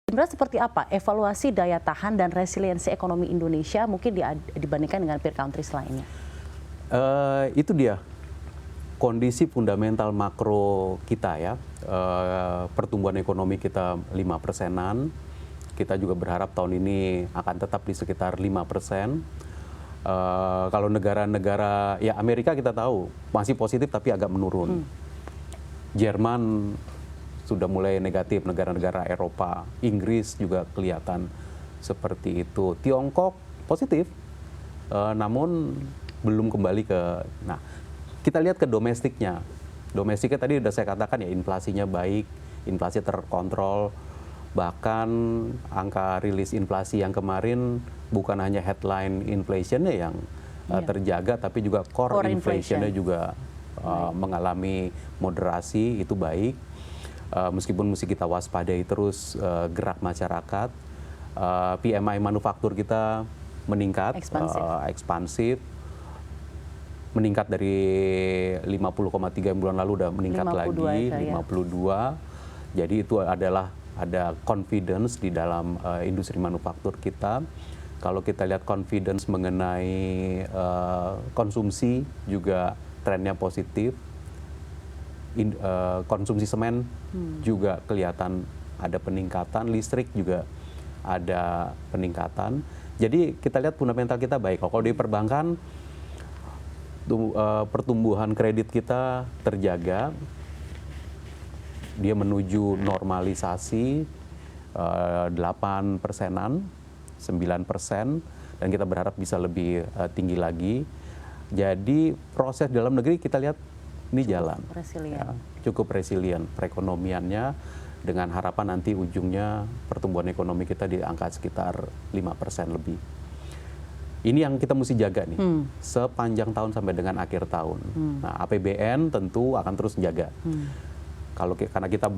Sebenarnya seperti apa evaluasi daya tahan dan resiliensi ekonomi Indonesia mungkin dibandingkan dengan peer countries lainnya? Itu dia kondisi fundamental makro kita ya. Pertumbuhan ekonomi kita 5%-an. Kita juga berharap tahun ini akan tetap di sekitar 5%. Kalau negara-negara, ya Amerika kita tahu masih positif tapi agak menurun. Jerman sudah mulai negatif, negara-negara Eropa, Inggris juga kelihatan seperti itu. Tiongkok positif, namun belum kembali ke. Nah, kita lihat ke domestiknya. Domestiknya tadi sudah saya katakan ya, inflasinya baik, inflasi terkontrol. Bahkan angka rilis inflasi yang kemarin bukan hanya headline inflation-nya yang terjaga, tapi juga core inflation-nya juga mengalami moderasi, itu baik. Meskipun mesti kita waspadai terus gerak masyarakat. PMI manufaktur kita meningkat, ekspansif. Meningkat dari 50,3 bulan lalu udah meningkat 52. Jadi itu adalah ada confidence di dalam industri manufaktur kita. Kalau kita lihat confidence mengenai konsumsi juga trennya positif. Konsumsi semen juga kelihatan ada peningkatan, listrik juga ada peningkatan. Jadi kita lihat fundamental kita baik. Kalau di perbankan pertumbuhan kredit kita terjaga, dia menuju normalisasi 8%-an, 9%, dan kita berharap bisa lebih tinggi lagi. Jadi proses dalam negeri kita lihat ini jalan, cukup resilient perekonomiannya, dengan harapan nanti ujungnya pertumbuhan ekonomi kita di angka sekitar 5% lebih. Ini yang kita mesti jaga nih, sepanjang tahun sampai dengan akhir tahun. Nah, APBN tentu akan terus jaga. Karena kita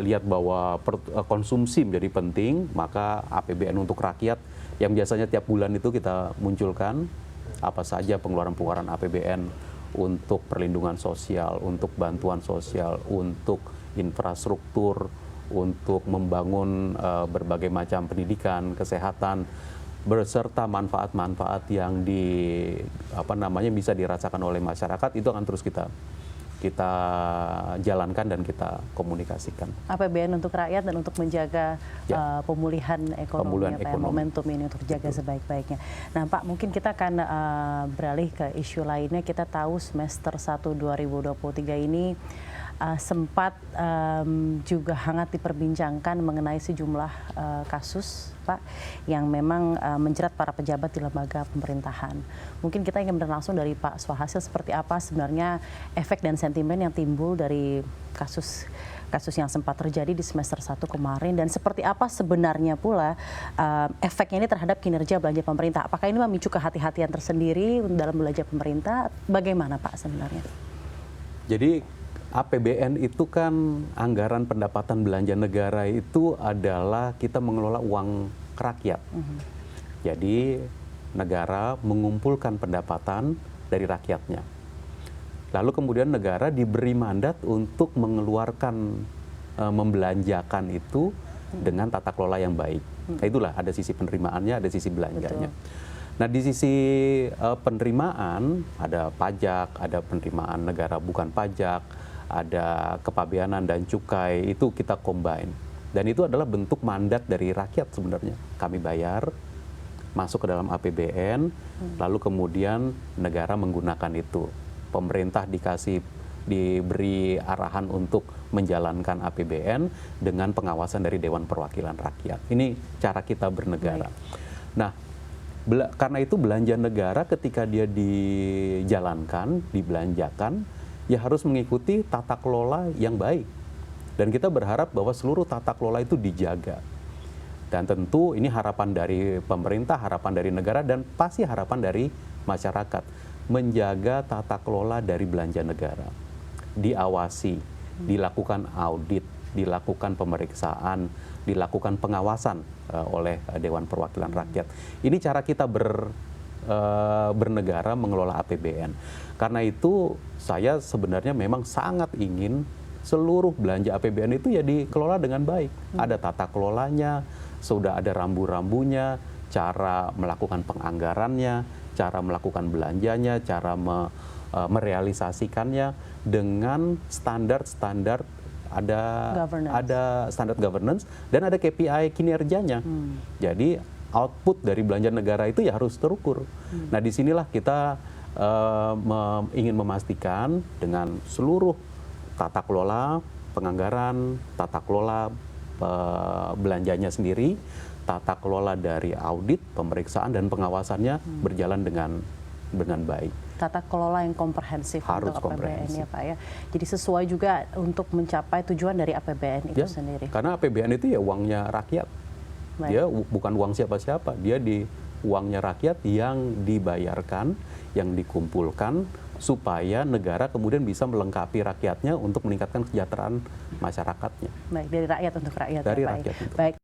lihat bahwa konsumsi menjadi penting, maka APBN untuk rakyat yang biasanya tiap bulan itu kita munculkan, apa saja pengeluaran APBN untuk perlindungan sosial, untuk bantuan sosial, untuk infrastruktur, untuk membangun berbagai macam pendidikan, kesehatan, beserta manfaat-manfaat yang bisa dirasakan oleh masyarakat, itu akan terus kita jalankan dan kita komunikasikan. APBN untuk rakyat dan untuk menjaga pemulihan ekonomi, momentum ini untuk jaga sebaik-baiknya. Nah Pak, mungkin kita akan beralih ke isu lainnya. Kita tahu semester 1 2023 ini sempat juga hangat diperbincangkan mengenai sejumlah kasus, Pak, yang memang menjerat para pejabat di lembaga pemerintahan. Mungkin kita ingin mendengar langsung dari Pak Swahasil seperti apa sebenarnya efek dan sentimen yang timbul dari kasus yang sempat terjadi di semester 1 kemarin, dan seperti apa sebenarnya pula efeknya ini terhadap kinerja belanja pemerintah. Apakah ini memicu kehati-hatian tersendiri dalam belanja pemerintah? Bagaimana Pak sebenarnya? Jadi APBN itu kan anggaran pendapatan belanja negara, itu adalah kita mengelola uang rakyat. Jadi negara mengumpulkan pendapatan dari rakyatnya. Lalu kemudian negara diberi mandat untuk mengeluarkan, membelanjakan itu dengan tata kelola yang baik. Nah, itulah ada sisi penerimaannya, ada sisi belanjanya. Nah, di sisi penerimaan ada pajak, ada penerimaan negara bukan pajak, ada kepabeanan dan cukai, itu kita combine. Dan itu adalah bentuk mandat dari rakyat sebenarnya. Kami bayar, masuk ke dalam APBN, lalu kemudian negara menggunakan itu. Pemerintah diberi arahan untuk menjalankan APBN dengan pengawasan dari Dewan Perwakilan Rakyat. Ini cara kita bernegara. Nah, karena itu belanja negara ketika dia dijalankan, dibelanjakan, ya harus mengikuti tata kelola yang baik. Dan kita berharap bahwa seluruh tata kelola itu dijaga. Dan tentu ini harapan dari pemerintah, harapan dari negara, dan pasti harapan dari masyarakat. Menjaga tata kelola dari belanja negara. Diawasi, dilakukan audit, dilakukan pemeriksaan, dilakukan pengawasan oleh Dewan Perwakilan Rakyat. Ini cara kita bernegara mengelola APBN. Karena itu saya sebenarnya memang sangat ingin seluruh belanja APBN itu ya dikelola dengan baik. Ada tata kelolanya, sudah ada rambu-rambunya, cara melakukan penganggarannya, cara melakukan belanjanya, cara merealisasikannya dengan standar-standar, ada standar governance dan ada KPI kinerjanya. Jadi output dari belanja negara itu ya harus terukur. Nah, disinilah kita ingin memastikan dengan seluruh tata kelola penganggaran, tata kelola belanjanya sendiri, tata kelola dari audit, pemeriksaan dan pengawasannya berjalan dengan baik. Tata kelola yang komprehensif Harus untuk APBN komprehensif. ya Pak ya. Jadi sesuai juga untuk mencapai tujuan dari APBN itu sendiri. Karena APBN itu ya uangnya rakyat. Baik. Dia bukan uang siapa-siapa, dia uangnya rakyat yang dibayarkan, yang dikumpulkan supaya negara kemudian bisa melengkapi rakyatnya untuk meningkatkan kesejahteraan masyarakatnya. Baik, dari rakyat untuk rakyat. Dari ya, Pak. rakyat untuk Baik.